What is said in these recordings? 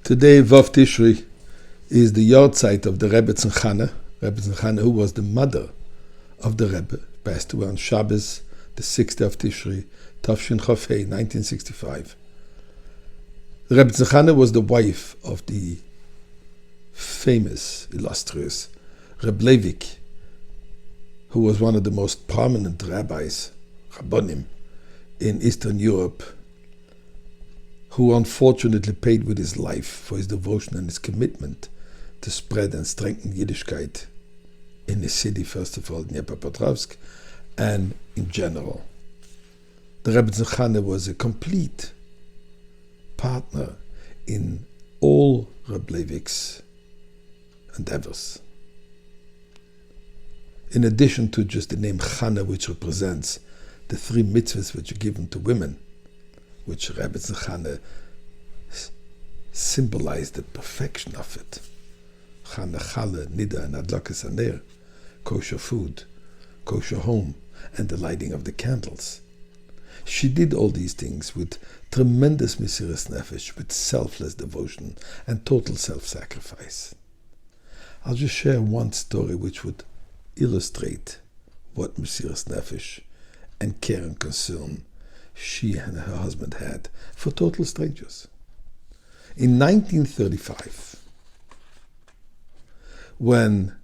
Today, Vav Tishri is the yahrzeit of the Rebbetzin Chanah. Rebbetzin Chanah, who was the mother of the Rebbe, passed away on Shabbos, the 6th of Tishri, Tafshin Chafei, 1965. The Rebbetzin Chanah was the wife of the famous, illustrious Reb Leivik, who was one of the most prominent rabbis, Rabbonim, in Eastern Europe, who unfortunately paid with his life for his devotion and his commitment to spread and strengthen Yiddishkeit in the city, first of all, Dnepropetrovsk, and in general. The Rebbetzin Chanah was a complete partner in all Reb Leivik's endeavors. In addition to just the name Chanah, which represents the three mitzvahs which are given to women, which Rebbetzin Chanah symbolized the perfection of it. Chanah, Challah, Nida, and Adlakas Aner, kosher food, kosher home, and the lighting of the candles. She did all these things with tremendous mesiras nefesh, with selfless devotion and total self-sacrifice. I'll just share one story which would illustrate what mesiras nefesh and care and concern she and her husband had for total strangers. In 1935, when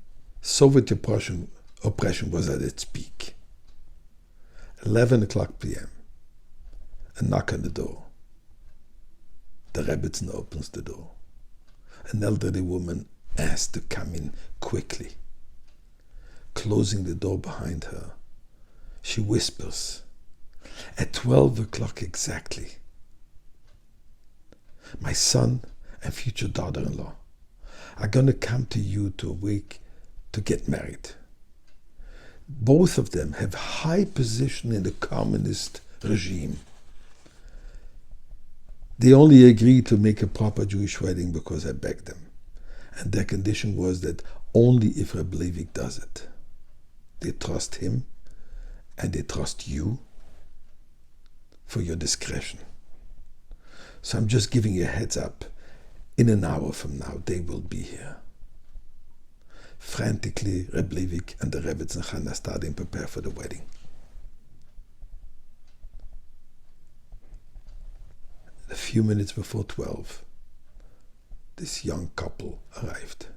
Soviet oppression was at its peak, 11 o'clock p.m., a knock on the door. The Rebbetzin opens the door. An elderly woman asked to come in quickly. Closing the door behind her, she whispers, "At 12 o'clock exactly, my son and future daughter-in-law are going to come to you to a week to get married. Both of them have high position in the communist regime. They only agreed to make a proper Jewish wedding because I begged them. And their condition was that only if Reb Leivik does it. They trust him and they trust you for your discretion. So I'm just giving you a heads up. In an hour from now, they will be here." Frantically, Reb Leivik and the Rebbetzin Chanah started to prepare for the wedding. A few minutes before 12, this young couple arrived,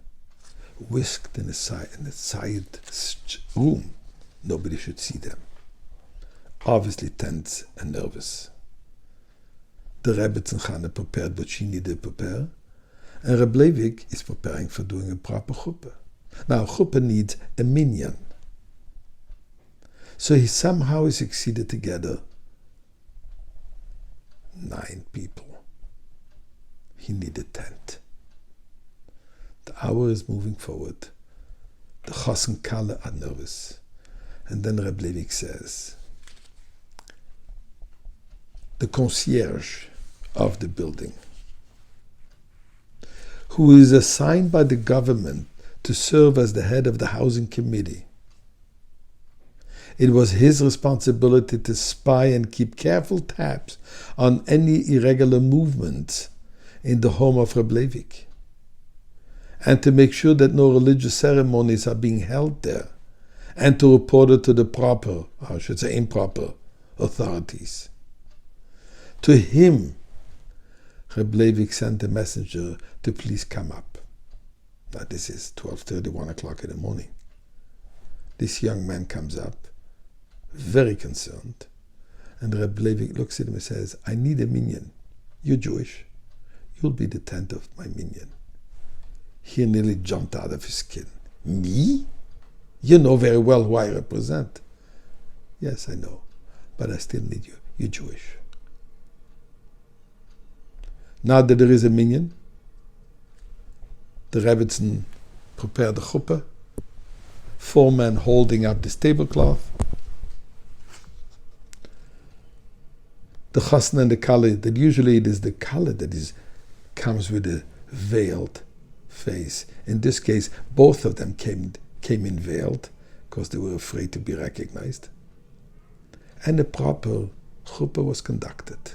whisked in a side room. Nobody should see them. Obviously tense and nervous. The Rebbetzin Chanah prepared what she needed to prepare, and Reb Leivik is preparing for doing a proper chuppah. Now, chuppah needs a minyan. So he somehow succeeded to gather 9 people. He needed 10. The hour is moving forward. The Chas and Kala are nervous. And then Reb Leivik says, the concierge of the building, who is assigned by the government to serve as the head of the housing committee. It was his responsibility to spy and keep careful tabs on any irregular movements in the home of Reb Leivik, and to make sure that no religious ceremonies are being held there, and to report it to the proper, or I should say improper, authorities. To him, Reb Leivik sent a messenger to please come up. Now this is 12:30, 1 o'clock in the morning. This young man comes up, very concerned, and Reb Leivik looks at him and says, "I need a minyan. You're Jewish. You'll be the 10th of my minyan." He nearly jumped out of his skin. "Me? You know very well who I represent." "Yes, I know, but I still need you. You're Jewish." Now that there is a minyan, the Rebbetzin prepared the chuppah, 4 men holding up this tablecloth. The chasna and the kala, that usually it is the kala that comes with a veiled face. In this case, both of them came in veiled because they were afraid to be recognized. And the proper chuppah was conducted.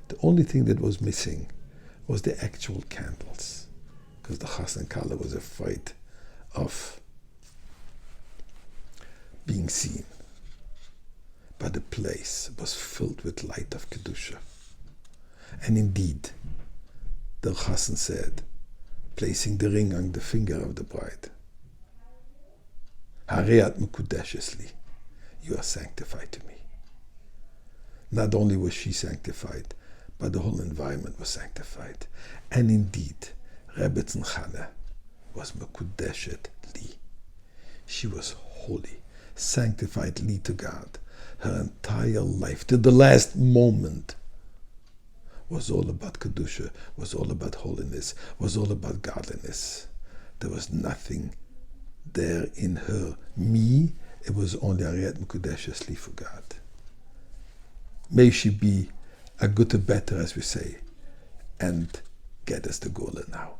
The only thing that was missing was the actual candles, because the Chas and Kala was afraid of being seen. But the place was filled with light of Kedusha. And indeed, the Chassan said, placing the ring on the finger of the bride, Hareat Mekudeshesli, you are sanctified to me. Not only was she sanctified, but the whole environment was sanctified. And indeed, Rebbetzin Chanah was Mekudeshet Li. She was holy, sanctified Li to God. Her entire life, to the last moment, was all about Kedusha, was all about holiness, was all about godliness. There was nothing there in her, me. It was only Ariat Mekudeshes Li for God. May she be a good better, as we say, and get us the Gola now.